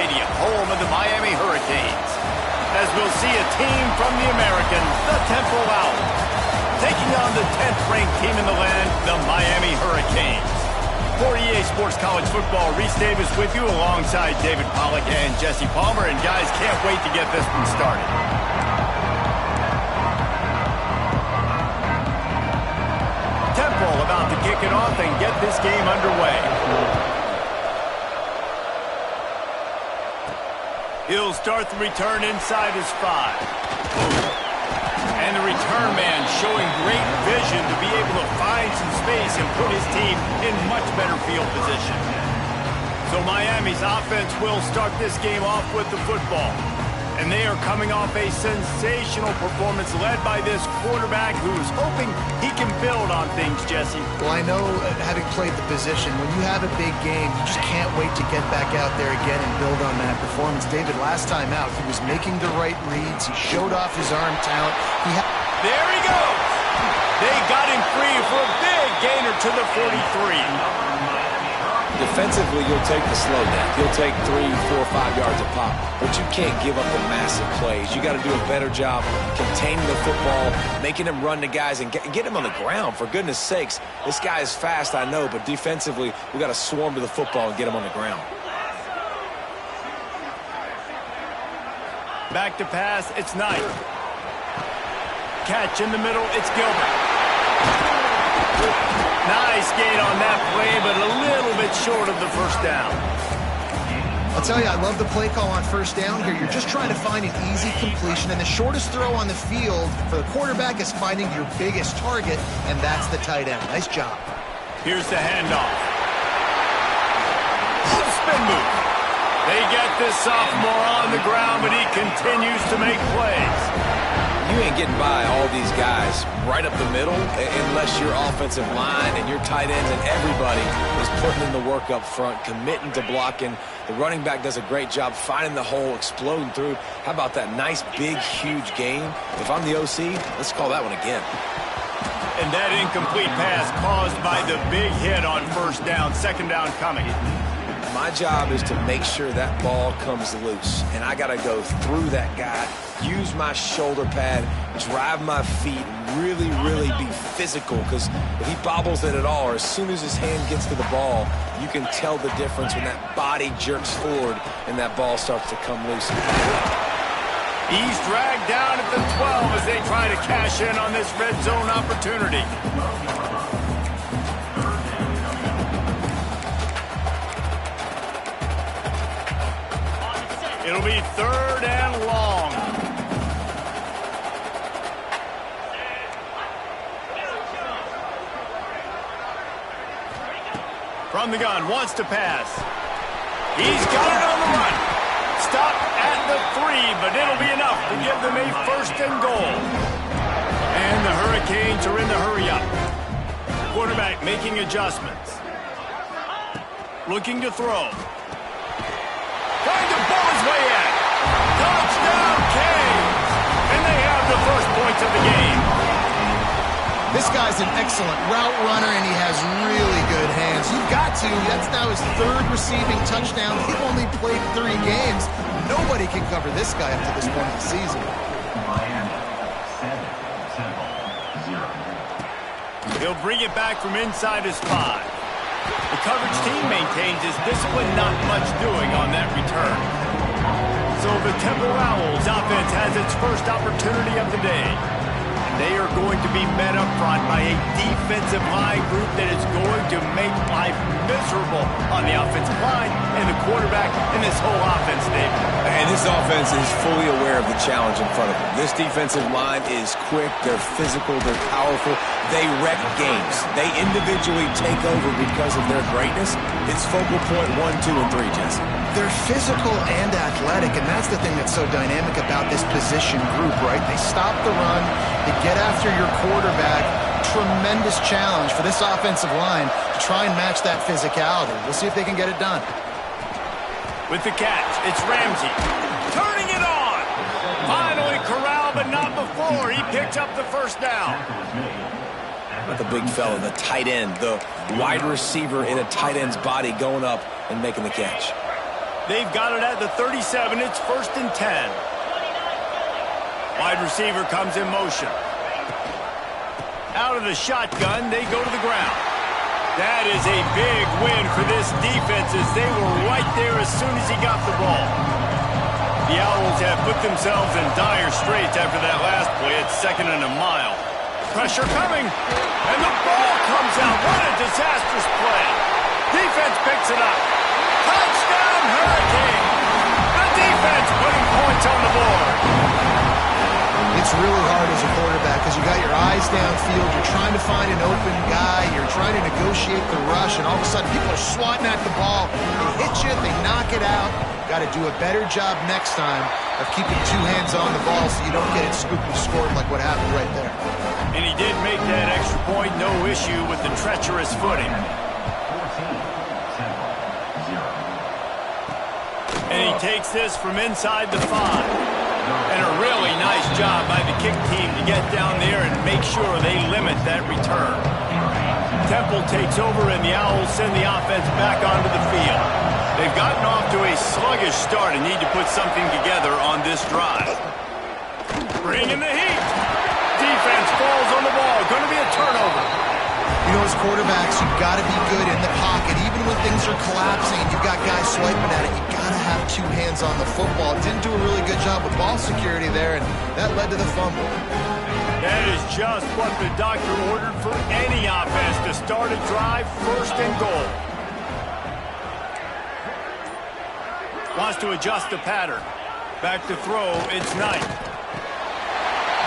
Stadium, home of the Miami Hurricanes. As we'll see a team from the American, the Temple Owls, taking on the 10th-ranked team in the land, the Miami Hurricanes. For EA Sports College Football, Reese Davis with you alongside David Pollack and Jesse Palmer. And guys, can't wait to get this one started. Temple about to kick it off and get this game underway. He'll start the return inside his 5. And the return man showing great vision to be able to find some space and put his team in much better field position. So Miami's offense will start this game off with the football. And they are coming off a sensational performance led by this quarterback who's hoping he can build on things, Jesse. Well, I know, having played the position, when you have a big game, you just can't wait to get back out there again and build on that performance. David, last time out, he was making the right reads. He showed off his arm talent. There he goes! They got him free for a big gainer to the 43. Defensively, you'll take the slow down. You'll take 3, 4, 5 yards a pop, but you can't give up the massive plays. You got to do a better job containing the football, making him run to guys, and get him on the ground. For goodness sakes, this guy is fast, I know, but defensively, we got to swarm to the football and get him on the ground. Back to pass, it's Knight. Catch in the middle, it's Gilbert. Nice gain on that play, but a little bit short of the first down. I'll tell you, I love the play call on first down here. You're just trying to find an easy completion, and the shortest throw on the field for the quarterback is finding your biggest target, and that's the tight end. Nice job. Here's the handoff. Spin move. They get this sophomore on the ground, but he continues to make plays. You ain't getting by all these guys right up the middle unless your offensive line and your tight ends and everybody is putting in the work up front, committing to blocking. The running back does a great job finding the hole, exploding through. How about that nice, big, huge gain? If I'm the OC, let's call that one again. And that incomplete pass caused by the big hit on first down, second down coming. My job is to make sure that ball comes loose, and I got to go through that guy, use my shoulder pad, drive my feet, and really, really be physical, because if he bobbles it at all, or as soon as his hand gets to the ball, you can tell the difference when that body jerks forward and that ball starts to come loose. He's dragged down at the 12 as they try to cash in on this red zone opportunity. It'll be third and long. From the gun, wants to pass. He's got it on the run. Stop at the 3, but it'll be enough to give them a first and goal. And the Hurricanes are in the hurry-up. Quarterback making adjustments. Looking to throw. Trying to ball his way in. Touchdown, Canes! And they have the first points of the game. This guy's an excellent route runner, and he has really good hands. You've got to. That's now his 3rd receiving touchdown. He only played 3 games. Nobody can cover this guy up to this point of the season. He'll bring it back from inside his 5. The coverage team maintains his discipline, not much doing on that return. So the Temple Owls offense has its first opportunity of the day. They are going to be met up front by a defensive line group that is going to make life miserable on the offensive line and the quarterback in this whole offense, David. And this offense is fully aware of the challenge in front of them. This defensive line is quick, they're physical, they're powerful, they wreck games. They individually take over because of their greatness. It's focal point 1, 2, and 3, Jesse. They're physical and athletic, and that's the thing that's so dynamic about this position group, right? They stop the run, they get after your quarterback. Tremendous challenge for this offensive line to try and match that physicality. We'll see if they can get it done. With the catch, it's Ramsey. Turning it on! Finally corralled, but not before. He picks up the first down. Not the big fella, the tight end, the wide receiver in a tight end's body going up and making the catch. They've got it at the 37. It's 1st and 10. Wide receiver comes in motion. Out of the shotgun, they go to the ground. That is a big win for this defense as they were right there as soon as he got the ball. The Owls have put themselves in dire straits after that last play. It's 2nd and a mile. Pressure coming, and the ball comes out. What a disastrous play. Defense picks it up. Touchdown, Hurricane. The defense putting points on the board. It's really hard as a quarterback because you got your eyes downfield. You're trying to find an open guy. You're trying to negotiate the rush, and all of a sudden people are swatting at the ball. They hit you. They knock it out. Got to do a better job next time of keeping 2 hands on the ball so you don't get it scooped and scored like what happened right there. And he did make that extra point. No issue with the treacherous footing. And he takes this from inside the 5. And a really nice job by the kick team to get down there and make sure they limit that return. Temple takes over, and the Owls send the offense back onto the field. They've gotten off to a sluggish start and need to put something together on this drive. Bringing the heat. Defense falls on the ball. Going to be a turnover. You know, as quarterbacks, you've got to be good in the pocket. Even when things are collapsing, you've got guys swiping at it. You've got to have 2 hands on the football. Didn't do a really good job with ball security there, and that led to the fumble. That is just what the doctor ordered for any offense to start a drive 1st and goal. Wants to adjust the pattern. Back to throw, it's Knight.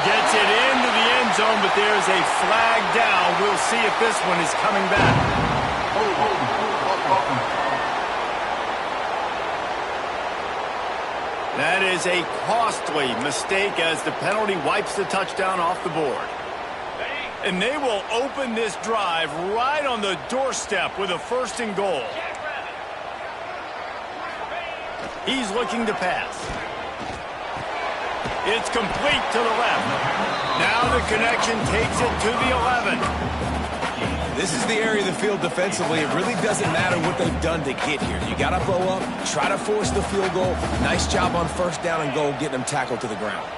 Gets it into the end zone, but there's a flag down. We'll see if this one is coming back. That is a costly mistake as the penalty wipes the touchdown off the board. And they will open this drive right on the doorstep with a 1st and goal. He's looking to pass. It's complete to the left. Now the connection takes it to the 11. This is the area of the field defensively. It really doesn't matter what they've done to get here. You got to bow up, try to force the field goal. Nice job on 1st down and goal, getting them tackled to the ground.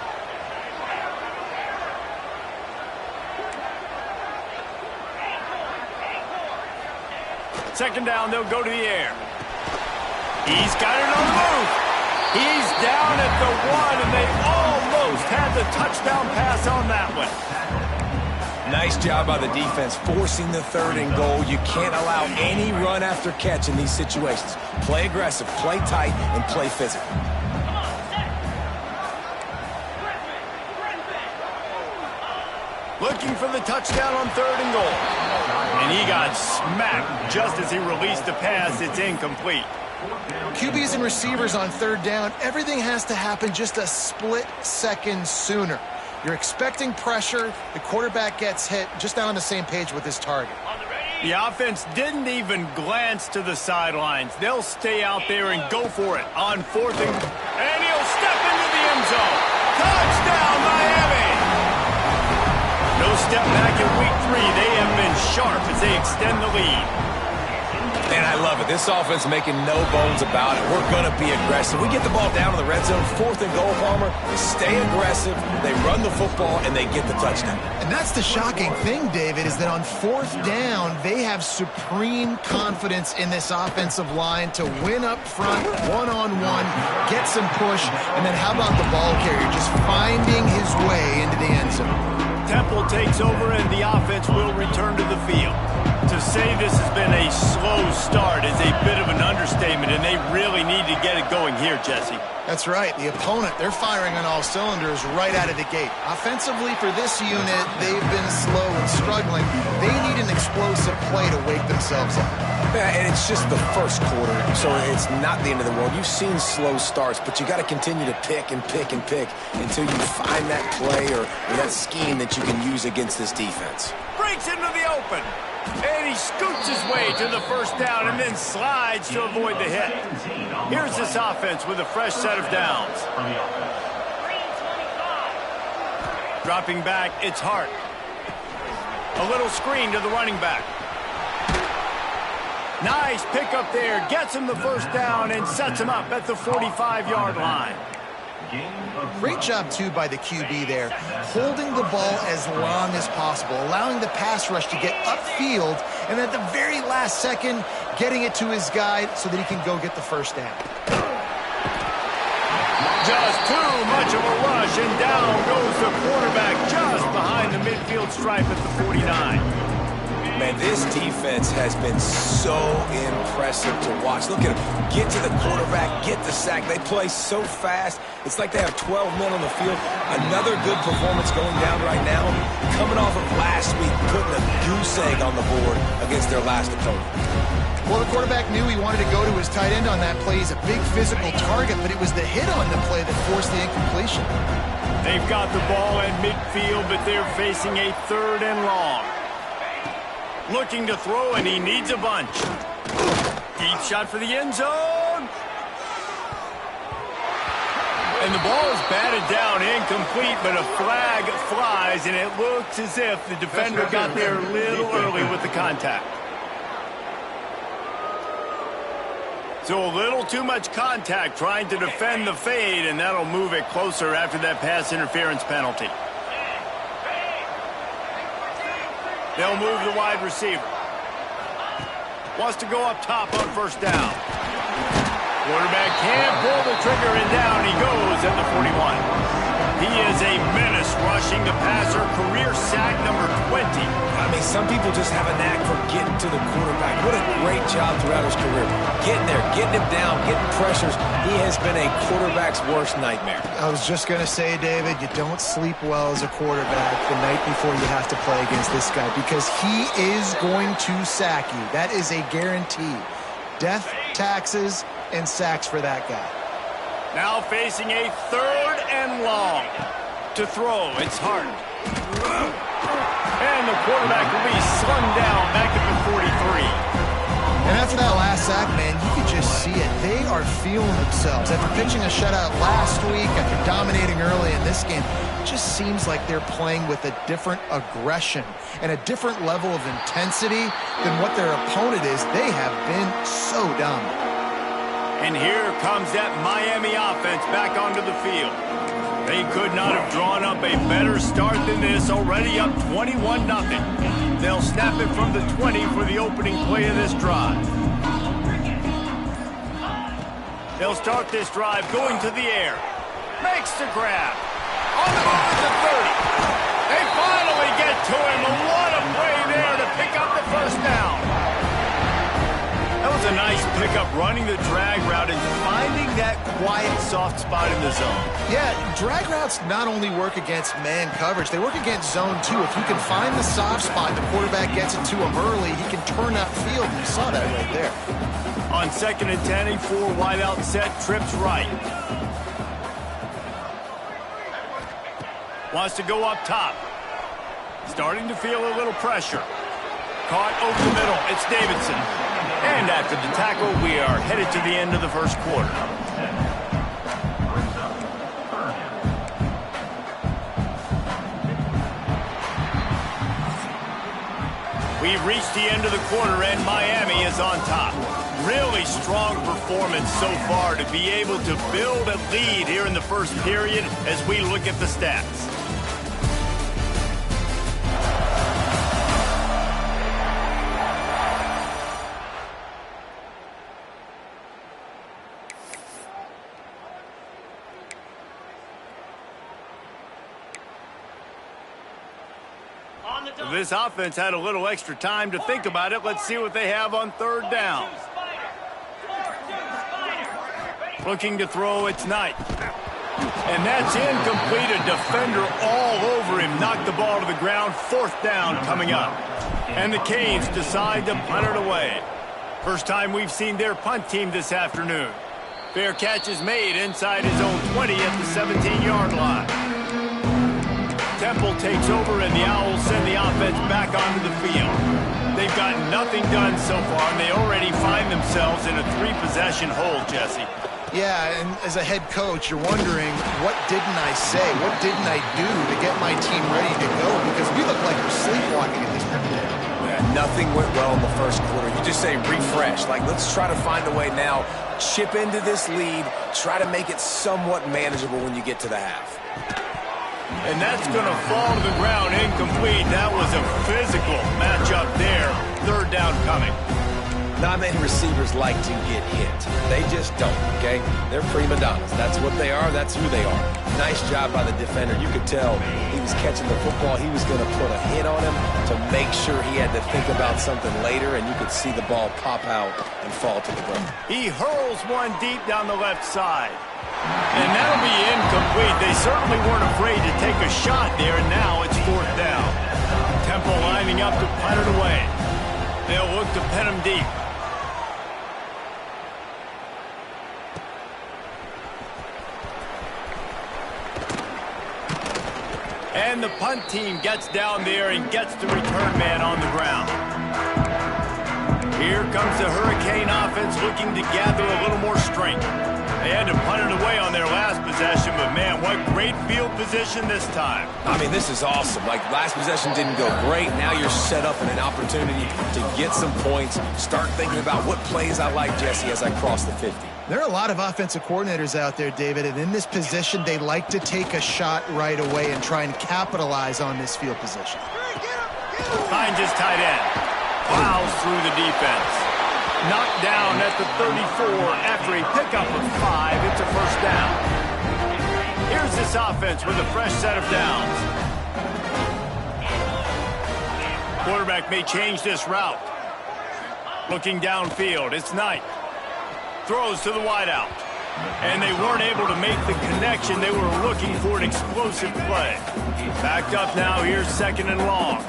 Second down, they'll go to the air. He's got it on the move. He's down at the 1, and they almost had the touchdown pass on that one. Nice job by the defense forcing the 3rd and goal. You can't allow any run after catch in these situations. Play aggressive, play tight, and play physical. Looking for the touchdown on 3rd and goal. And he got smacked just as he released the pass. It's incomplete. QBs and receivers on 3rd down, everything has to happen just a split second sooner. You're expecting pressure. The quarterback gets hit, just not on the same page with his target. The offense didn't even glance to the sidelines. They'll stay out there and go for it on 4th and he'll step into the end zone. Touchdown, Miami! No step back in week 3. They have been sharp as they extend the lead. And I love it. This offense making no bones about it. We're going to be aggressive. We get the ball down in the red zone, 4th and goal, Palmer. They stay aggressive, they run the football, and they get the touchdown. And that's the shocking thing, David, is that on 4th down, they have supreme confidence in this offensive line to win up front, one-on-one, get some push, and then how about the ball carrier just finding his way into the end zone? Temple takes over, and the offense will return to the field. To say this has been a slow start is a bit of an understatement, and they really need to get it going here, Jesse. That's right. The opponent, they're firing on all cylinders right out of the gate. Offensively for this unit, they've been slow and struggling. They need an explosive play to wake themselves up. Yeah, and it's just the 1st quarter, so it's not the end of the world. You've seen slow starts, but you got to continue to pick and pick and pick until you find that play or that scheme that you can use against this defense. Breaks into the open. And he scoots his way to the 1st down and then slides to avoid the hit. Here's this offense with a fresh set of downs. Dropping back, it's Hart. A little screen to the running back. Nice pickup there. Gets him the first down and sets him up at the 45-yard line. Great job, too, by the QB there, holding the ball as long as possible, allowing the pass rush to get upfield, and at the very last second, getting it to his guy so that he can go get the first down. Just too much of a rush, and down goes the quarterback just behind the midfield stripe at the 49. Man, this defense has been so impressive to watch. Look at them. Get to the quarterback, get the sack. They play so fast. It's like they have 12 men on the field. Another good performance going down right now. Coming off of last week, putting a goose egg on the board against their last opponent. Well, the quarterback knew he wanted to go to his tight end on that play. He's a big physical target, but it was the hit on the play that forced the incompletion. They've got the ball at midfield, but they're facing a 3rd and long. Looking to throw, and he needs a bunch. Deep shot for the end zone. And the ball is batted down, incomplete, but a flag flies, and it looks as if the defender got there a little early with the contact. So a little too much contact trying to defend the fade, and that'll move it closer after that pass interference penalty. They'll move the wide receiver. Wants to go up top on first down. Quarterback can't pull the trigger, and down he goes at the 41. He is a menace rushing the passer. Career sack number 20. I mean, some people just have a knack for getting to the quarterback. What a great job throughout his career. Getting there, getting him down, getting pressures. He has been a quarterback's worst nightmare. I was just going to say, David, you don't sleep well as a quarterback the night before you have to play against this guy because he is going to sack you. That is a guarantee. Death, taxes, and sacks for that guy. Now facing a 3rd and long. To throw, it's Hart. And the quarterback will be slung down back at the 43. And after that last sack, man, you could just see it. They are feeling themselves. After pitching a shutout last week, after dominating early in this game, it just seems like they're playing with a different aggression and a different level of intensity than what their opponent is. They have been so dominant. And here comes that Miami offense back onto the field. They could not have drawn up a better start than this, already up 21-0. They'll snap it from the 20 for the opening play of this drive. They'll start this drive going to the air. Makes the grab. On the move at the 30. They finally get to him. And what a play there to pick up the first down. That was a nice pickup, running the drag route and finding that quiet, soft spot in the zone. Yeah, drag routes not only work against man coverage, they work against zone too. If you can find the soft spot, the quarterback gets it to him early, he can turn that field. You saw that right there. On 2nd and 10, a 4 wideout set, trips right. Wants to go up top. Starting to feel a little pressure. Caught over the middle. It's Davidson. And after the tackle, we are headed to the end of the first quarter. We've reached the end of the quarter, and Miami is on top. Really strong performance so far to be able to build a lead here in the first period as we look at the stats. This offense had a little extra time to think about it. Let's see what they have on 3rd down. Looking to throw, it's Knight. And that's incomplete. A defender all over him. Knocked the ball to the ground. 4th down coming up. And the Canes decide to punt it away. First time we've seen their punt team this afternoon. Fair catch is made inside his own 20 at the 17-yard line. Temple takes over, and the Owls send the offense back onto the field. They've got nothing done so far, and they already find themselves in a 3-possession hole, Jesse. Yeah, and as a head coach, you're wondering, what didn't I say? What didn't I do to get my team ready to go? Because we look like we're sleepwalking at this point. Yeah, nothing went well in the first quarter, you just say refresh. Like, let's try to find a way now, chip into this lead, try to make it somewhat manageable when you get to the half. And that's going to fall to the ground incomplete. That was a physical matchup there. Third down coming. Not many receivers like to get hit. They just don't, okay? They're prima donnas. That's what they are. That's who they are. Nice job by the defender. You could tell he was catching the football. He was going to put a hit on him to make sure he had to think about something later, and you could see the ball pop out and fall to the ground. He hurls one deep down the left side. And that'll be incomplete. They certainly weren't afraid to take a shot there, and now it's fourth down. Temple lining up to punt it away. They'll look to pin him deep. And the punt team gets down there and gets the return man on the ground. Here comes the Hurricane offense looking to gather a little more strength. They had to punt it away on their last possession, but man, what great field position this time. I mean, this is awesome. Like, last possession didn't go great. Now you're set up in an opportunity to get some points. Start thinking about what plays I like, Jesse, as I cross the 50. There are a lot of offensive coordinators out there, David, and in this position, they like to take a shot right away and try and capitalize on this field position. Finds his tight end. Plows through the defense. Knocked down at the 34 after a pickup of 5. It's a first down. Here's this offense with a fresh set of downs. Quarterback may change this route. Looking downfield, it's Knight. Throws to the wideout. And they weren't able to make the connection. They were looking for an explosive play. Backed up now, here's second and long.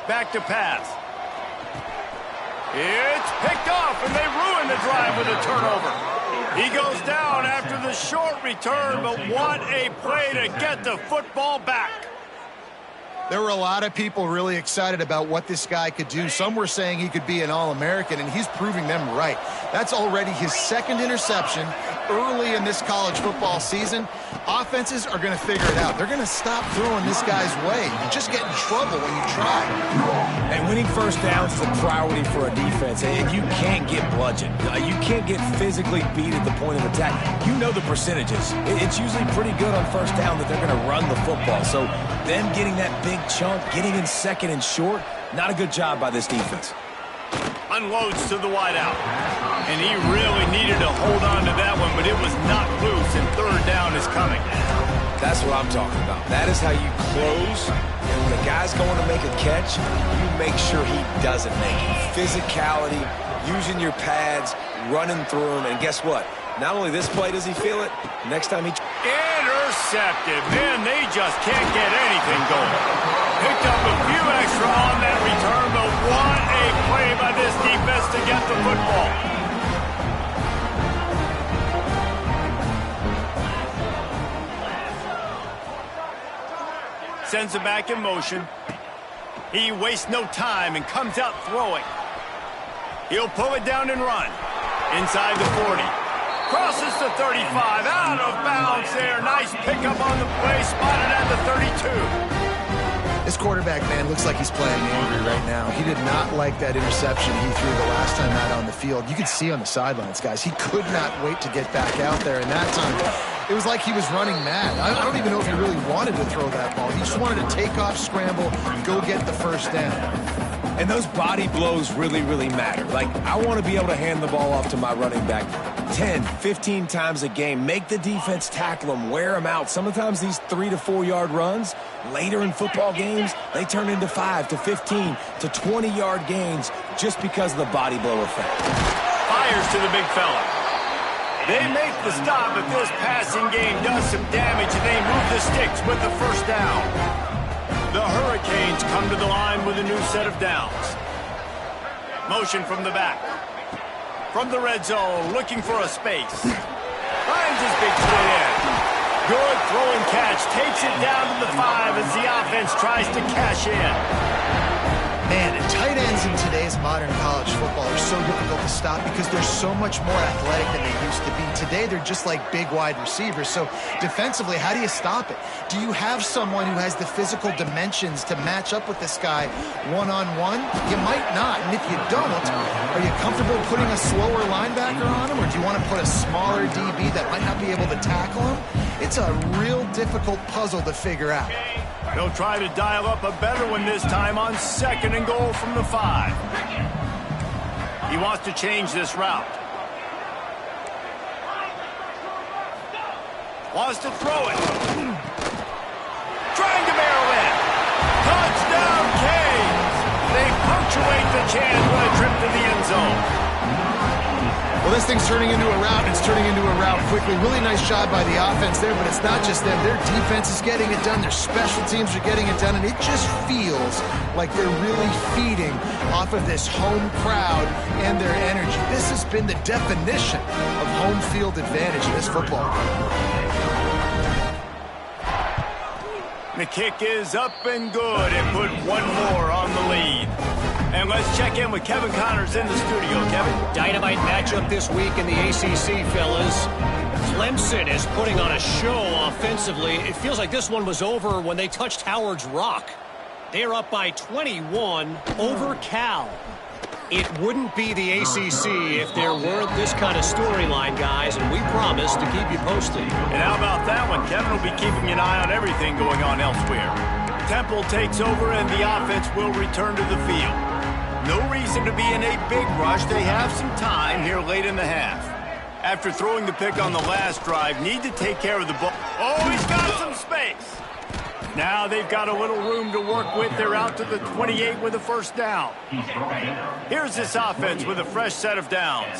Back to pass. It's picked off, and they ruin the drive with a turnover. He goes down after the short return, but what a play to get the football back. There were a lot of people really excited about what this guy could do. Some were saying he could be an All-American, and he's proving them right. That's already his second interception early in this college football season. Offenses are going to figure it out. They're going to stop throwing this guy's way. You just get in trouble when you try. And winning first downs is a priority for a defense, and you can't get bludgeoned. You can't get physically beat at the point of attack. You know the percentages. It's usually pretty good on first down that they're going to run the football. So them getting that big chunk, getting in second and short, not a good job by this defense. Unloads to the wideout. And he really needed to hold on to that one, but it was not loose, and third down is coming. That's what I'm talking about. That is how you close. And when a guy's going to make a catch, you make sure he doesn't make it. Physicality, using your pads, running through them, and guess what? Not only this play does he feel it, next time he... Intercepted. Man, they just can't get anything going. Picked up a few extra on that return, but what a play by this defense to get the football. Sends it back in motion. He wastes no time and comes out throwing. He'll pull it down and run. Inside the 40. Crosses the 35. Out of bounds there. Nice pickup on the play. Spotted at the 32. This quarterback, man, looks like he's playing angry right now. He did not like that interception he threw the last time out on the field. You could see on the sidelines, guys, he could not wait to get back out there. And that time, it was like he was running mad. I don't even know if he really wanted to throw that ball. He just wanted to take off, scramble, go get the first down. And those body blows really, really matter. Like, I want to be able to hand the ball off to my running back 10, 15 times a game. Make the defense tackle them, wear them out. Sometimes these 3 to 4 yard runs, later in football games, they turn into 5 to 15 to 20 yard gains just because of the body blow effect. Fires to the big fella. They make the stop, but this passing game does some damage, and they move the sticks with the first down. The Hurricanes come to the line with a new set of downs. Motion from the back. From the red zone, looking for a space. Finds his big foot in. Good throw and catch. Takes it down to the 5 as the offense tries to cash in. Man, a Tight ends in today's modern college football are so difficult to stop because they're so much more athletic than they used to be. Today, they're just like big wide receivers. So defensively, how do you stop it? Do you have someone who has the physical dimensions to match up with this guy one-on-one? You might not. And if you don't, are you comfortable putting a slower linebacker on him, or do you want to put a smaller DB that might not be able to tackle him? It's a real difficult puzzle to figure out. They'll try to dial up a better one this time on 2nd and goal from the 5. He wants to change this route. Wants to throw it. Trying to barrel in. Touchdown, Canes! They punctuate the chance with a trip to the end zone. Well, this thing's turning into a route, and it's turning into a route quickly. Really nice job by the offense there, but it's not just them. Their defense is getting it done. Their special teams are getting it done, and it just feels like they're really feeding off of this home crowd and their energy. This has been the definition of home field advantage in this football game. The kick is up and good, and put one more on the lead. And let's check in with Kevin Connors in the studio. Kevin? Dynamite matchup this week in the ACC, fellas. Clemson is putting on a show offensively. It feels like this one was over when they touched Howard's Rock. They're up by 21 over Cal. It wouldn't be the ACC if there weren't this kind of storyline, guys, and we promise to keep you posted. And how about that one? Kevin will be keeping an eye on everything going on elsewhere. Temple takes over, and the offense will return to the field. No reason to be in a big rush. They have some time here late in the half. After throwing the pick on the last drive, need to take care of the ball. Oh, he's got some space. Now they've got a little room to work with. They're out to the 28 with a first down. Here's this offense with a fresh set of downs.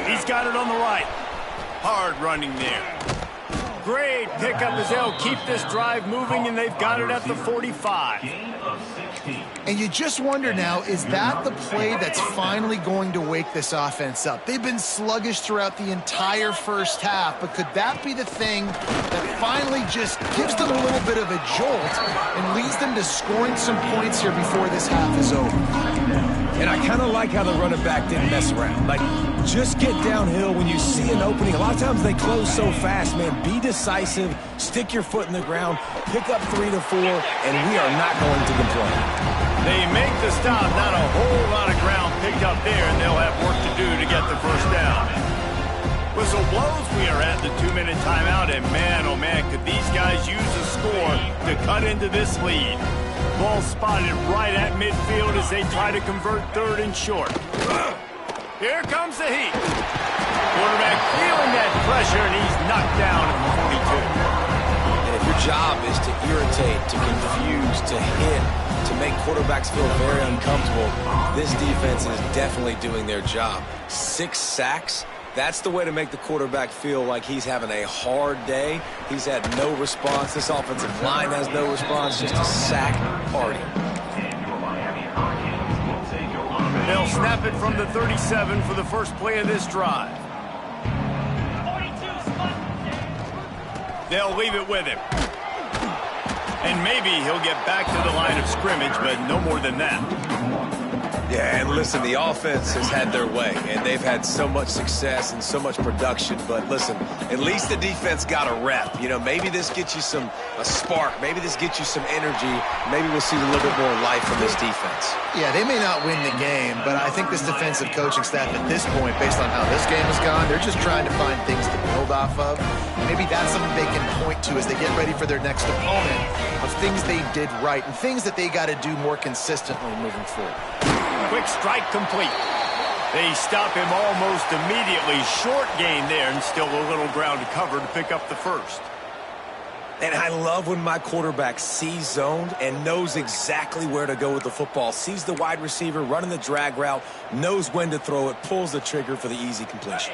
He's got it on the right. Hard running there. Great pickup as they'll keep this drive moving, and they've got it at the 45. And you just wonder now, is that the play that's finally going to wake this offense up? They've been sluggish throughout the entire first half, but could that be the thing that finally just gives them a little bit of a jolt and leads them to scoring some points here before this half is over? And I kind of like how the running back didn't mess around. Like, just get downhill when you see an opening. A lot of times they close so fast, man. Be decisive, stick your foot in the ground, pick up 3 to 4, and we are not going to complain. They make the stop, not a whole lot of ground picked up there, and they'll have work to do to get the first down. Whistle blows, we are at the 2-minute timeout, and man, oh man, could these guys use a score to cut into this lead. Ball spotted right at midfield as they try to convert 3rd and short. Here comes the heat. Quarterback feeling that pressure, and he's knocked down at the 42. And if your job is to irritate, to confuse, to hit, to make quarterbacks feel very uncomfortable, this defense is definitely doing their job. 6 sacks. That's the way to make the quarterback feel like he's having a hard day. He's had no response. This offensive line has no response. Just a sack party. They'll snap it from the 37 for the first play of this drive. They'll leave it with him. And maybe he'll get back to the line of scrimmage, but no more than that. Yeah, and listen, the offense has had their way, and they've had so much success and so much production. But listen, at least the defense got a rep. You know, maybe this gets you a spark. Maybe this gets you some energy. Maybe we'll see a little bit more life from this defense. Yeah, they may not win the game, but I think this defensive coaching staff at this point, based on how this game has gone, they're just trying to find things to build off of. Maybe that's something they can point to as they get ready for their next opponent, of things they did right and things that they got to do more consistently moving forward. Quick strike complete. They stop him almost immediately. Short gain there, and still a little ground to cover to pick up the first. And I love when my quarterback sees zoned and knows exactly where to go with the football. Sees the wide receiver running the drag route, knows when to throw it, pulls the trigger for the easy completion.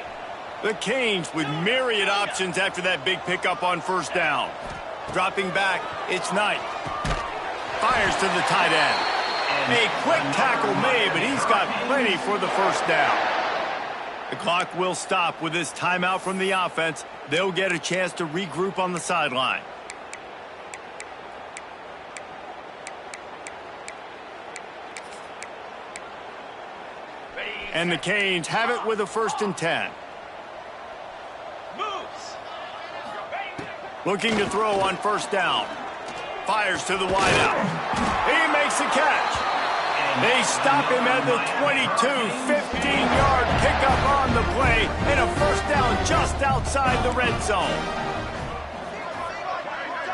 The Canes with myriad options after that big pickup on first down. Dropping back, it's Knight. Fires to the tight end. A quick tackle made, but he's got plenty for the first down. The clock will stop with this timeout from the offense. They'll get a chance to regroup on the sideline. And the Canes have it with a 1st and 10. Looking to throw on 1st down. Fires to the wideout. He makes the catch. They stop him at the 22, 15-yard pickup on the play, and a 1st down just outside the red zone.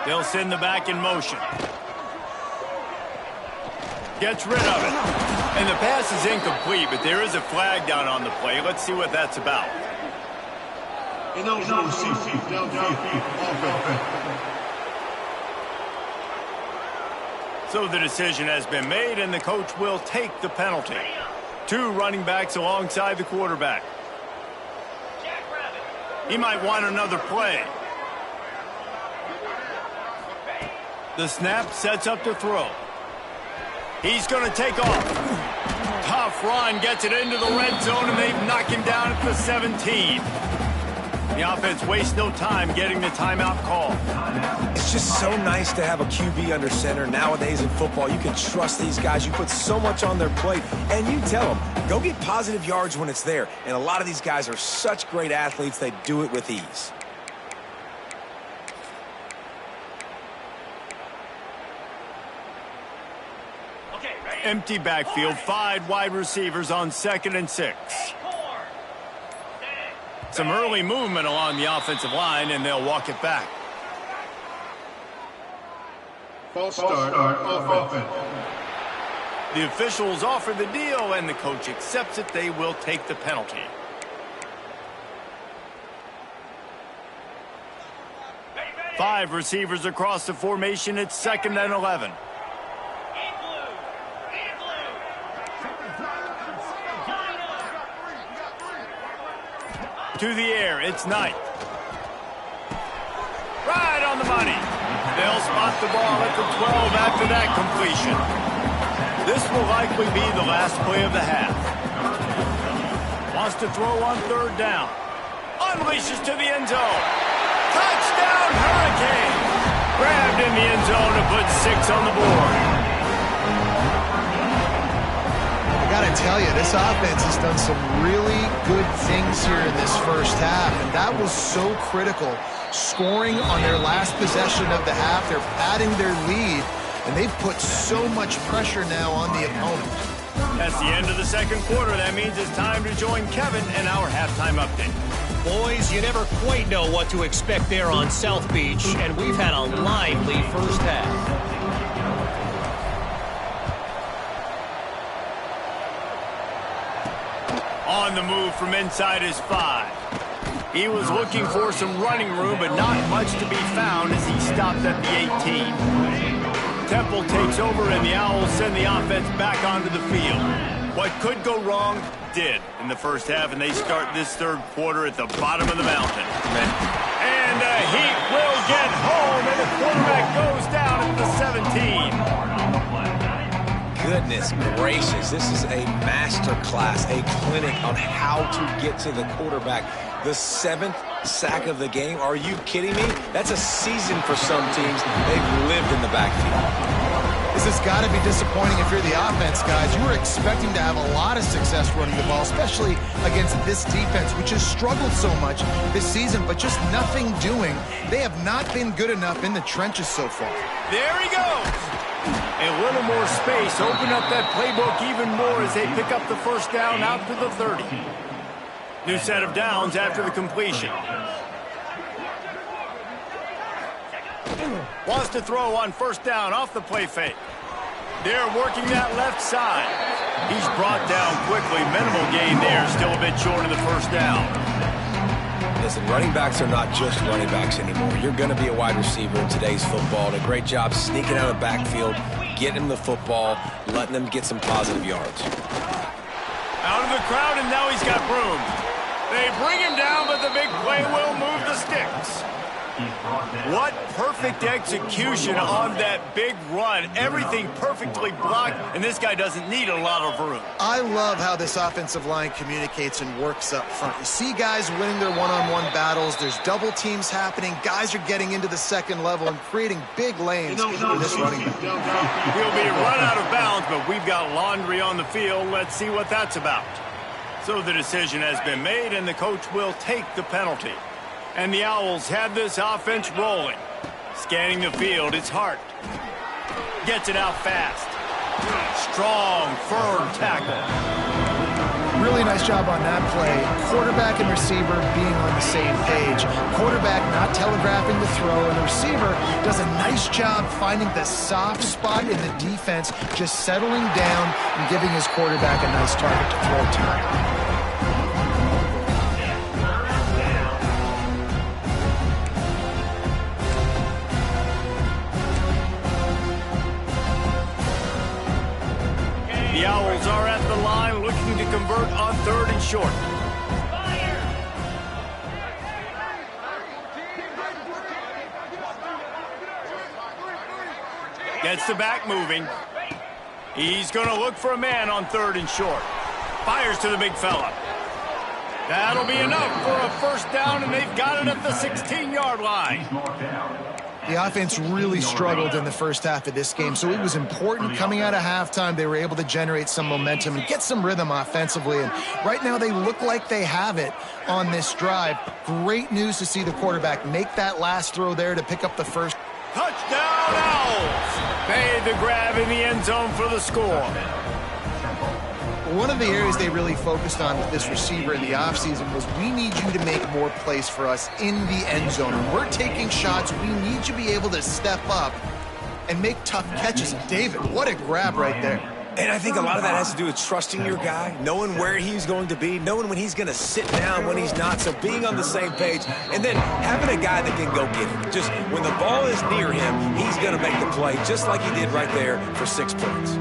They'll send the back in motion. Gets rid of it. And the pass is incomplete, but there is a flag down on the play. Let's see what that's about. So the decision has been made, and the coach will take the penalty. 2 running backs alongside the quarterback. He might want another play. The snap sets up to throw. He's going to take off. Tough run, gets it into the red zone, and they've knocked him down at the 17. The offense wastes no time getting the timeout call. It's just so nice to have a QB under center. Nowadays in football, you can trust these guys. You put so much on their plate, and you tell them, go get positive yards when it's there. And a lot of these guys are such great athletes, they do it with ease. Empty backfield, 5 wide receivers on 2nd and 6. Some early movement along the offensive line, and they'll walk it back. False start offense. The officials offer the deal, and the coach accepts it. They will take the penalty. Five receivers across the formation. It's 2nd and 11. To the air, it's Knight. Right on the money. They'll spot the ball at the 12 after that completion. This will likely be the last play of the half. Wants to throw on 3rd down. Unleashes to the end zone. Touchdown, Hurricane! Grabbed in the end zone to put 6 on the board. I gotta tell you, this offense has done some really good things here in this first half, and that was so critical. Scoring on their last possession of the half, they're padding their lead, and they've put so much pressure now on the opponent. That's the end of the 2nd quarter. That means it's time to join Kevin in our halftime update. Boys, you never quite know what to expect there on South Beach, and we've had a lively first half. On the move from inside his 5. He was looking for some running room, but not much to be found as he stopped at the 18. Temple takes over, and the Owls send the offense back onto the field. What could go wrong did in the first half, and they start this 3rd quarter at the bottom of the mountain. And the Heat will get home, and the quarterback goes down at the 17. Goodness gracious, this is a master class, a clinic on how to get to the quarterback. The 7th sack of the game. Are you kidding me? That's a season for some teams. They've lived in the backfield. This has got to be disappointing if you're the offense, guys. You were expecting to have a lot of success running the ball, especially against this defense, which has struggled so much this season, but just nothing doing. They have not been good enough in the trenches so far. There he goes. A little more space. Open up that playbook even more as they pick up the 1st down out to the 30. New set of downs after the completion. Wants to throw on 1st down off the play fake. They're working that left side. He's brought down quickly. Minimal gain there. Still a bit short of the 1st down. Listen, running backs are not just running backs anymore. You're going to be a wide receiver in today's football. And a great job sneaking out of the backfield, getting him the football, letting them get some positive yards. Out of the crowd, and now he's got room. They bring him down, but the big play will move the sticks. What perfect execution on that big run. Everything perfectly blocked, and this guy doesn't need a lot of room. I love how this offensive line communicates and works up front. You see guys winning their one-on-one battles. There's double teams happening. Guys are getting into the second level and creating big lanes for this running back. He'll be run out of bounds, but we've got laundry on the field. Let's see what that's about. So the decision has been made, and the coach will take the penalty. And the Owls have this offense rolling. Scanning the field, it's Hart. Gets it out fast. Strong, firm tackle. Really nice job on that play. Quarterback and receiver being on the same page. Quarterback not telegraphing the throw, and the receiver does a nice job finding the soft spot in the defense, just settling down and giving his quarterback a nice target to throw to. The Owls are at the line looking to convert on 3rd and short. Gets the back moving. He's going to look for a man on 3rd and short. Fires to the big fella. That'll be enough for a first down, and they've got it at the 16-yard line. The offense really struggled in the first half of this game, so it was important coming out of halftime. They were able to generate some momentum and get some rhythm offensively, and right now they look like they have it on this drive. Great news to see the quarterback make that last throw there to pick up the first. Touchdown, Owls! Made the grab in the end zone for the score. One of the areas they really focused on with this receiver in the offseason was we need you to make more plays for us in the end zone. When we're taking shots, we need you to be able to step up and make tough catches. And David, what a grab right there. And I think a lot of that has to do with trusting your guy, knowing where he's going to be, knowing when he's going to sit down, when he's not, so being on the same page, and then having a guy that can go get it. Just when the ball is near him, he's going to make the play, just like he did right there for 6 points.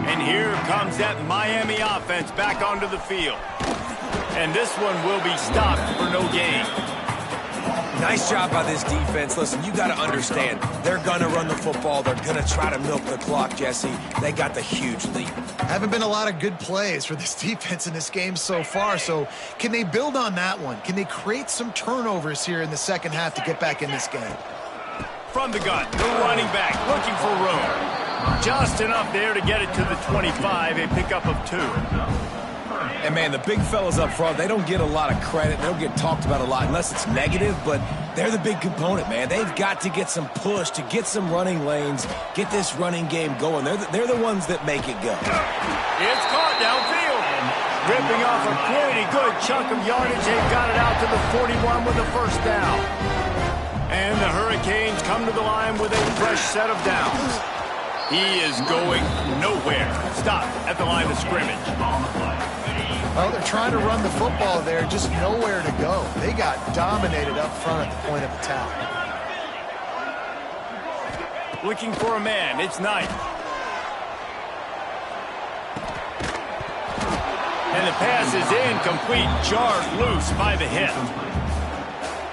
And here comes that Miami offense back onto the field. And this one will be stopped for no gain. Nice job by this defense. Listen, you got to understand, they're going to run the football. They're going to try to milk the clock, Jesse. They got the huge lead. Haven't been a lot of good plays for this defense in this game so far, so can they build on that one? Can they create some turnovers here in the second half to get back in this game? From the gun, the running back looking for room. Just enough there to get it to the 25, a pickup of 2. And, man, the big fellas up front, they don't get a lot of credit. They don't get talked about a lot unless it's negative, but they're the big component, man. They've got to get some push, to get some running lanes, get this running game going. They're the ones that make it go. It's caught downfield. Ripping off a pretty good chunk of yardage. They've got it out to the 41 with a first down. And the Hurricanes come to the line with a fresh set of downs. He is going nowhere. Stop at the line of scrimmage. Well, they're trying to run the football there, just nowhere to go. They got dominated up front at the point of attack. Looking for a man. It's Knight. And the pass is incomplete. Jarred loose by the hit.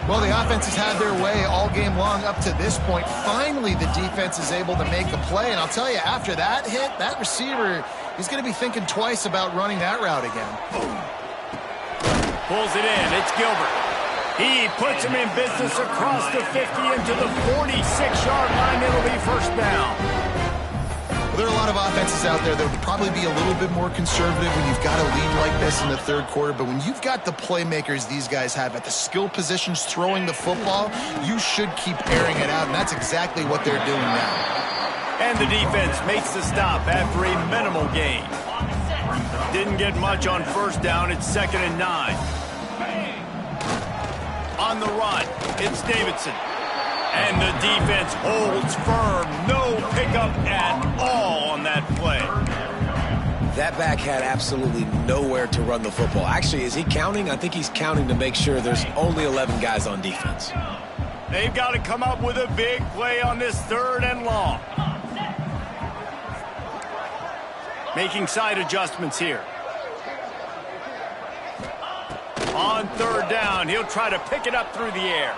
Well, the offense has had their way all game long up to this point. Finally, the defense is able to make a play. And I'll tell you, after that hit, that receiver, he's going to be thinking twice about running that route again. Pulls it in. It's Gilbert. He puts him in business across the 50 into the 46-yard line. It'll be first down. Well, there are a lot of offenses out there that would probably be a little bit more conservative when you've got a lead like this in the third quarter. But when you've got the playmakers these guys have at the skill positions throwing the football, you should keep airing it out. And that's exactly what they're doing now. And the defense makes the stop after a minimal gain. Didn't get much on first down. It's 2nd and 9. On the run, it's Davidson. And the defense holds firm. No pickup at all on that play. That back had absolutely nowhere to run the football. Actually, is he counting? I think he's counting to make sure there's only 11 guys on defense. They've got to come up with a big play on this 3rd and long. Making side adjustments here. On 3rd down, he'll try to pick it up through the air.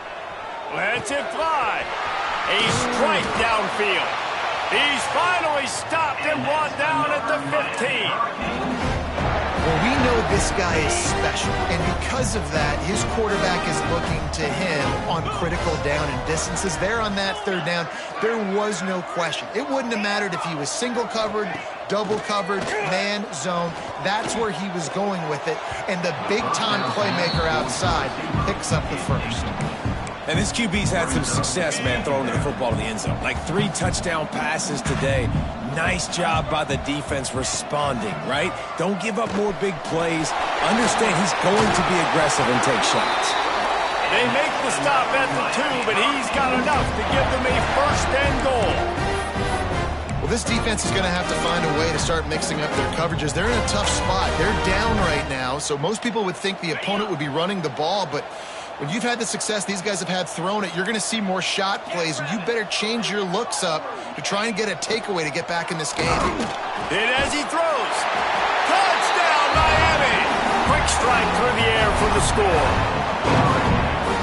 Lets it fly. A strike downfield. He's finally stopped and brought down at the 15. Well, we know this guy is special, and because of that, his quarterback is looking to him on critical down and distances. There on that third down, there was no question. It wouldn't have mattered if he was single covered, double covered, man, zone. That's where he was going with it, and the big-time playmaker outside picks up the first. And this QB's had some success, man, throwing the football to the end zone. Like 3 touchdown passes today. Nice job by the defense responding, right? Don't give up more big plays. Understand he's going to be aggressive and take shots. They make the stop at the 2, but he's got enough to give them a first and goal. Well, this defense is going to have to find a way to start mixing up their coverages. They're in a tough spot. They're down right now, so most people would think the opponent would be running the ball, but when you've had the success these guys have had throwing it, you're going to see more shot plays, and you better change your looks up to try and get a takeaway to get back in this game. Hit as he throws. Touchdown, Miami! Quick strike through the air for the score.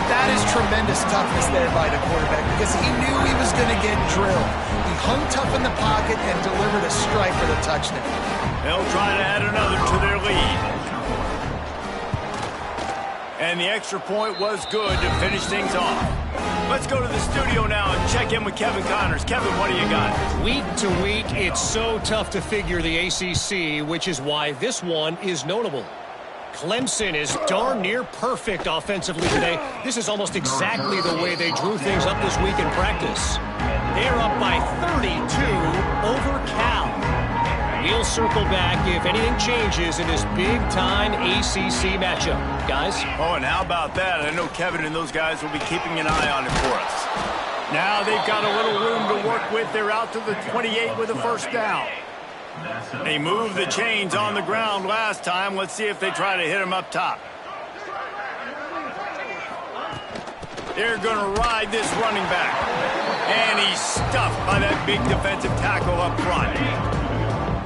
That is tremendous toughness there by the quarterback because he knew he was going to get drilled. He hung tough in the pocket and delivered a strike for the touchdown. They'll try to add another to their lead. And the extra point was good to finish things off. Let's go to the studio now and check in with Kevin Connors. Kevin, what do you got? Week to week, it's so tough to figure the ACC, which is why this one is notable. Clemson is darn near perfect offensively today. This is almost exactly the way they drew things up this week in practice. They're up by 32 over Cal. We'll circle back if anything changes in this big-time ACC matchup. Guys? Oh, and how about that? I know Kevin and those guys will be keeping an eye on it for us. Now they've got a little room to work with. They're out to the 28 with a first down. They moved the chains on the ground last time. Let's see if they try to hit him up top. They're going to ride this running back. And he's stuffed by that big defensive tackle up front.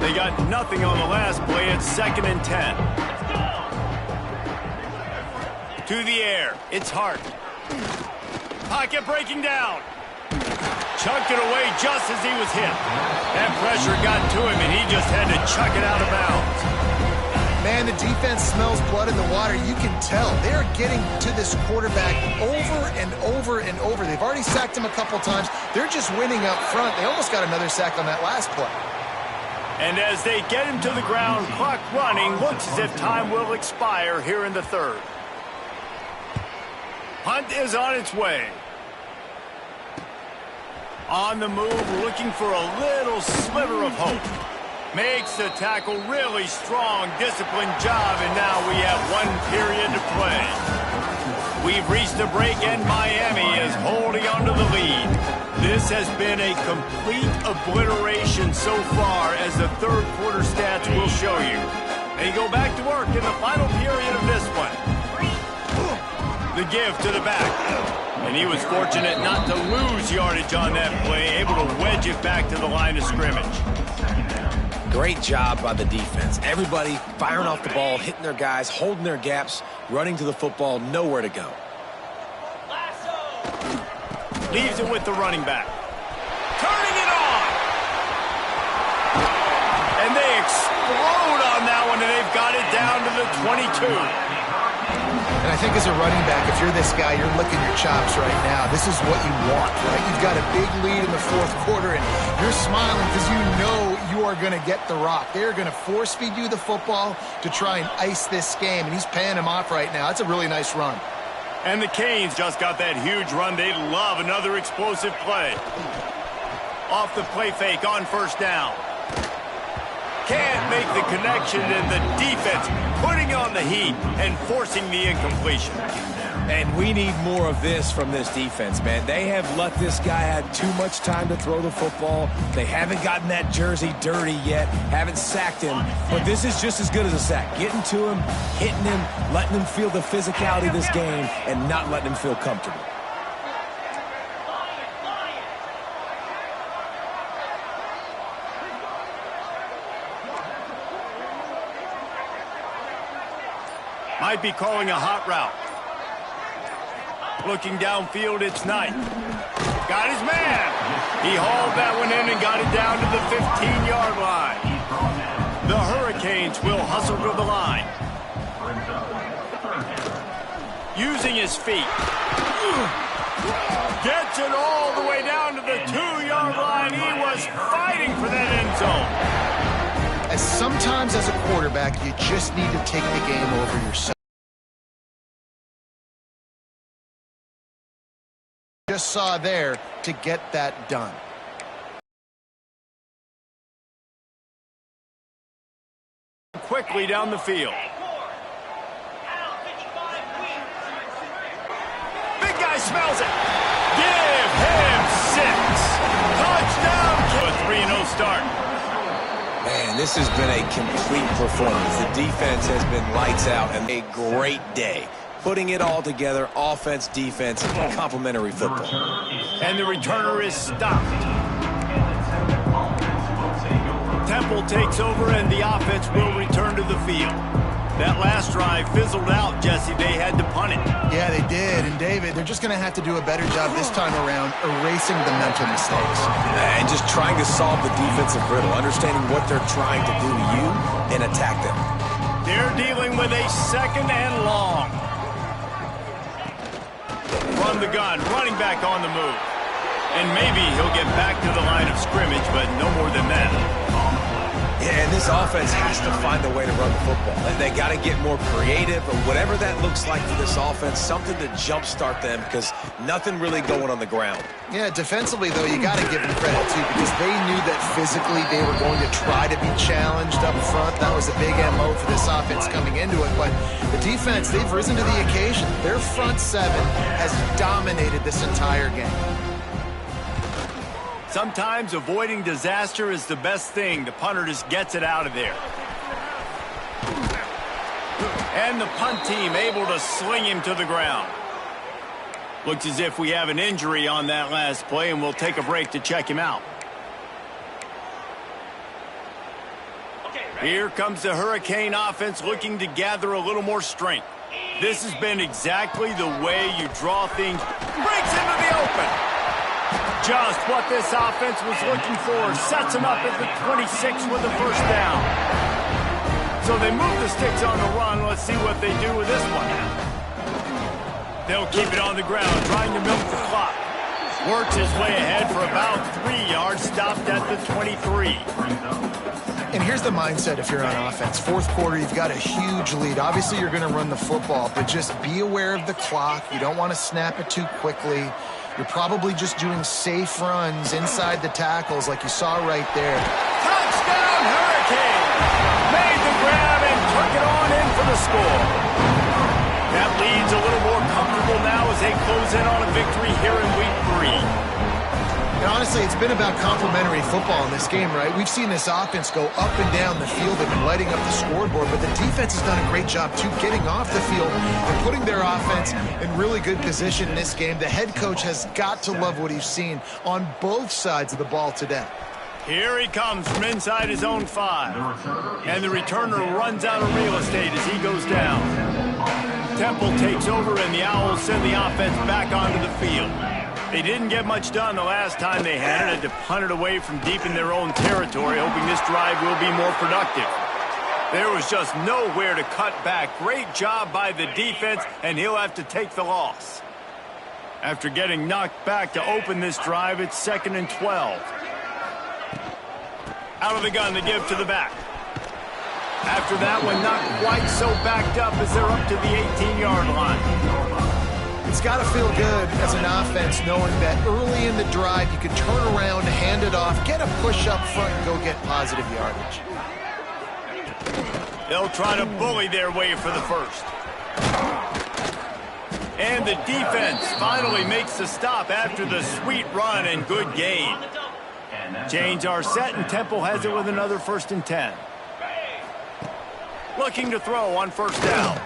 They got nothing on the last play. It's 2nd and 10. To the air. It's Hart. Pocket breaking down. Chucked it away just as he was hit. That pressure got to him, and he just had to chuck it out of bounds. Man, the defense smells blood in the water. You can tell. They're getting to this quarterback over and over and over. They've already sacked him a couple times. They're just winning up front. They almost got another sack on that last play. And as they get him to the ground, clock running, looks as if time will expire here in the third. Hunt is on its way. On the move, looking for a little sliver of hope. Makes the tackle really strong, disciplined job, and now we have 1 period to play. We've reached the break, and Miami is holding onto the lead. This has been a complete obliteration so far, as the third quarter stats will show you. They go back to work in the final period of this one. The give to the back. And he was fortunate not to lose yardage on that play, able to wedge it back to the line of scrimmage. Great job by the defense. Everybody firing off the ball, hitting their guys, holding their gaps, running to the football, nowhere to go. Leaves it with the running back. Turning it on! And they explode on that one, and they've got it down to the 22. And I think as a running back, if you're this guy, you're licking your chops right now. This is what you want, right? You've got a big lead in the fourth quarter, and you're smiling because you know you are going to get the rock. They're going to force-feed you the football to try and ice this game, and he's paying him off right now. That's a really nice run. And the Canes just got that huge run. They love another explosive play. Off the play fake on first down. Can't make the connection, and the defense putting on the heat and forcing the incompletion. And we need more of this from this defense, man. They have let this guy have too much time to throw the football. They haven't gotten that jersey dirty yet, haven't sacked him. But this is just as good as a sack. Getting to him, hitting him, letting him feel the physicality of this game, and not letting him feel comfortable. Might be calling a hot route. Looking downfield, it's Knight. Got his man. He hauled that one in and got it down to the 15-yard line. The Hurricanes will hustle to the line. Using his feet. Gets it all the way down to the 2-yard line. He was fighting for that end zone. As sometimes as a quarterback, you just need to take the game over yourself. Just saw there to get that done. Quickly down the field. Big guy smells it. Give him 6. Touchdown. A 3-0 start. Man, this has been a complete performance. The defense has been lights out and a great day. Putting it all together, offense, defense, complimentary football. And the returner is stopped. Temple takes over and the offense will return to the field. That last drive fizzled out, Jesse. They had to punt it. Yeah, they did. And, David, they're just going to have to do a better job this time around erasing the mental mistakes. And just trying to solve the defensive riddle, understanding what they're trying to do to you and attack them. They're dealing with a 2nd and long. From the gun, running back on the move. And maybe he'll get back to the line of scrimmage, but no more than that. Yeah, and this offense has to find a way to run the football. They got to get more creative, or whatever that looks like for this offense, something to jumpstart them because nothing really going on the ground. Yeah, defensively, though, you got to give them credit, too, because they knew that physically they were going to try to be challenged up front. That was a big MO for this offense coming into it. But the defense, they've risen to the occasion. Their front 7 has dominated this entire game. Sometimes avoiding disaster is the best thing. The punter just gets it out of there. And the punt team able to sling him to the ground. Looks as if we have an injury on that last play, and we'll take a break to check him out. Here comes the Hurricane offense looking to gather a little more strength. This has been exactly the way you draw things. Breaks into the open. Just what this offense was looking for. Sets him up at the 26 with the first down. So they move the sticks on the run. Let's see what they do with this one. They'll keep it on the ground, trying to milk the clock. Works his way ahead for about 3 yards, stopped at the 23. And here's the mindset if you're on offense. 4th quarter, you've got a huge lead. Obviously, you're going to run the football, but just be aware of the clock. You don't want to snap it too quickly. You're probably just doing safe runs inside the tackles like you saw right there. Touchdown, Hurricane! Made the grab and took it on in for the score. That lead's a little more comfortable now as they close in on a victory here in Week 3. And honestly, it's been about complementary football in this game, right? We've seen this offense go up and down the field and lighting up the scoreboard, but the defense has done a great job, too, getting off the field and putting their offense in really good position in this game. The head coach has got to love what he's seen on both sides of the ball today. Here he comes from inside his own 5. And the returner runs out of real estate as he goes down. Temple takes over, and the Owls send the offense back onto the field. They didn't get much done the last time they had it. Had to punt it away from deep in their own territory, hoping this drive will be more productive. There was just nowhere to cut back. Great job by the defense, and he'll have to take the loss. After getting knocked back to open this drive, it's 2nd and 12. Out of the gun to give to the back. After that one, not quite so backed up as they're up to the 18-yard line. It's got to feel good as an offense knowing that early in the drive you can turn around, hand it off, get a push up front, and go get positive yardage. They'll try to bully their way for the first. And the defense finally makes the stop after the sweet run and good gain. Chains are set, and Temple has it with another 1st and 10. Looking to throw on 1st down.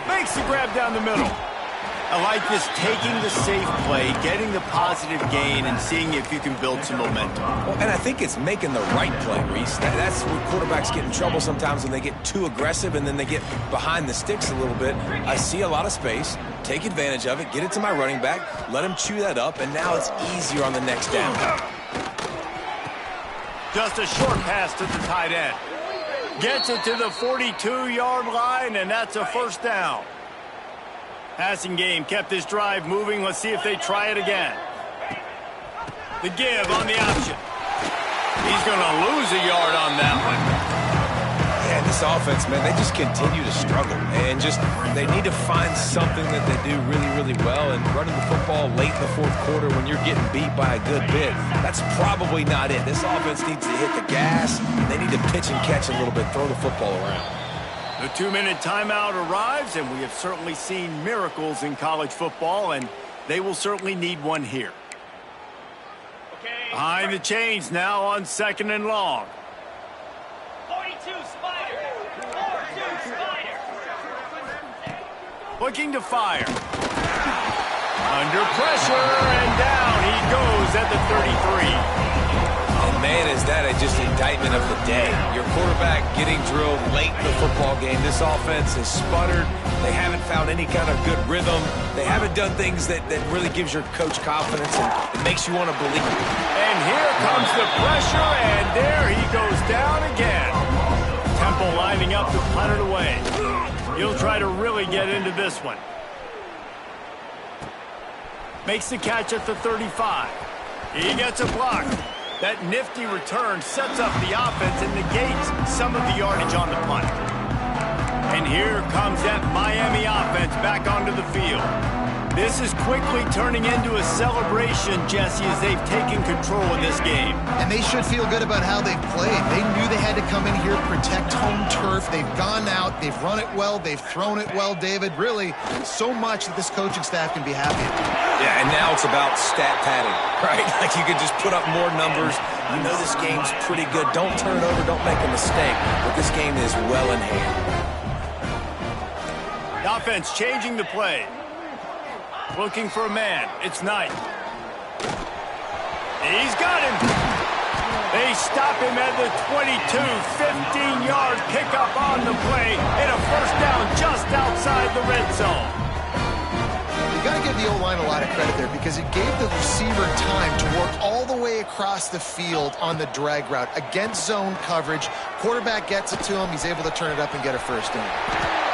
Makes the grab down the middle. I like this, taking the safe play, getting the positive gain, and seeing if you can build some momentum. Well, and I think it's making the right play, Reese. That's where quarterbacks get in trouble sometimes when they get too aggressive and then they get behind the sticks a little bit. I see a lot of space, take advantage of it, get it to my running back, let him chew that up, and now it's easier on the next down. Just a short pass to the tight end. Gets it to the 42-yard line, and that's a first down. Passing game kept this drive moving. Let's see if they try it again. The give on the option. He's going to lose a yard on that one. Yeah, this offense, man, they just continue to struggle. And they need to find something that they do really, really well. And running the football late in the fourth quarter when you're getting beat by a good bit, that's probably not it. This offense needs to hit the gas. They need to pitch and catch a little bit, throw the football around. The 2-minute timeout arrives, and we have certainly seen miracles in college football, and they will certainly need one here. Behind the chains now on 2nd and long. 42 Spider. 42 Spider. Looking to fire. Under pressure, and down he goes at the 33. And man, is that just indictment of the day. Your quarterback getting drilled late in the football game. This offense has sputtered. They haven't found any kind of good rhythm. They haven't done things that really gives your coach confidence and it makes you want to believe. And here comes the pressure, and there he goes down again. Temple lining up to punt it away. He'll try to really get into this one. Makes the catch at the 35. He gets a block. That nifty return sets up the offense and negates some of the yardage on the punt. And here comes that Miami offense back onto the field. This is quickly turning into a celebration, Jesse, as they've taken control of this game. And they should feel good about how they've played. They knew they had to come in here, protect home turf. They've gone out, they've run it well, they've thrown it well, David. Really, so much that this coaching staff can be happy about. Yeah, and now it's about stat padding, right? Like you can just put up more numbers. You know this game's pretty good. Don't turn it over, don't make a mistake. But this game is well in hand. The offense changing the play. Looking for a man. It's Knight. He's got him. They stop him at the 22. 15-yard pickup on the play and a first down just outside the red zone. You got to give the O-line a lot of credit there because it gave the receiver time to work all the way across the field on the drag route against zone coverage. Quarterback gets it to him. He's able to turn it up and get a first down.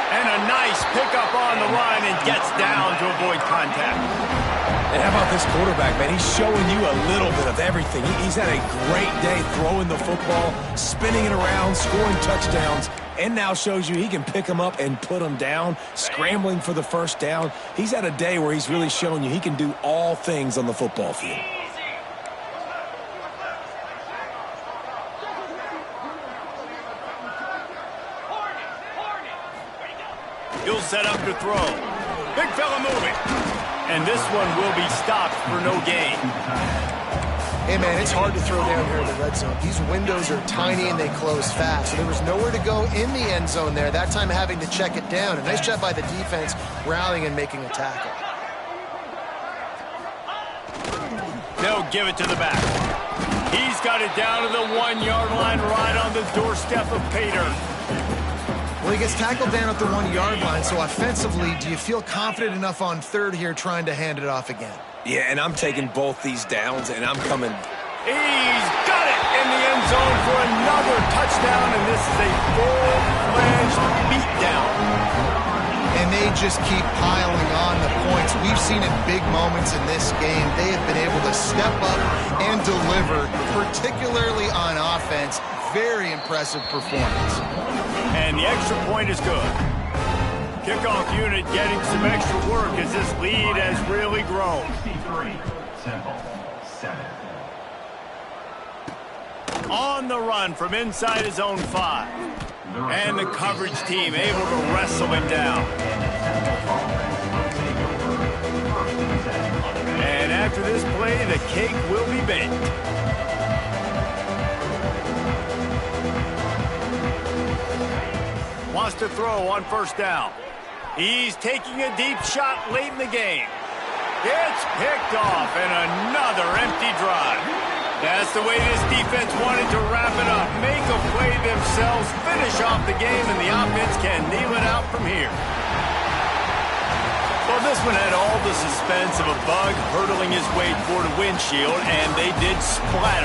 And a nice pickup on the line and gets down to avoid contact. And how about this quarterback, man? He's showing you a little bit of everything. He's had a great day throwing the football, spinning it around, scoring touchdowns, and now shows you he can pick them up and put them down, scrambling for the first down. He's had a day where he's really shown you he can do all things on the football field. He'll set up to throw. Big fella moving. And this one will be stopped for no gain. Hey, man, it's hard to throw down here in the red zone. These windows are tiny and they close fast. So there was nowhere to go in the end zone there. That time having to check it down. A nice job by the defense rallying and making a tackle. They'll give it to the back. He's got it down to the 1-yard line right on the doorstep of Pater. Well, he gets tackled down at the 1-yard line, so offensively, do you feel confident enough on third here trying to hand it off again? Yeah, and I'm taking both these downs, and I'm coming. He's got it in the end zone for another touchdown, and this is a full-fledged beatdown. And they just keep piling on the points. We've seen in big moments in this game, they have been able to step up and deliver, particularly on offense. Very impressive performance. And the extra point is good. Kickoff unit getting some extra work as this lead has really grown. 63-7. On the run from inside his own 5. And the coverage team able to wrestle him down. And after this play, the cake will be baked. Wants to throw on first down. He's taking a deep shot late in the game. It's picked off and another empty drive. That's the way this defense wanted to wrap it up. Make a play themselves, finish off the game, and the offense can kneel it out from here. Well, this one had all the suspense of a bug hurtling his way toward a windshield, and they did splatter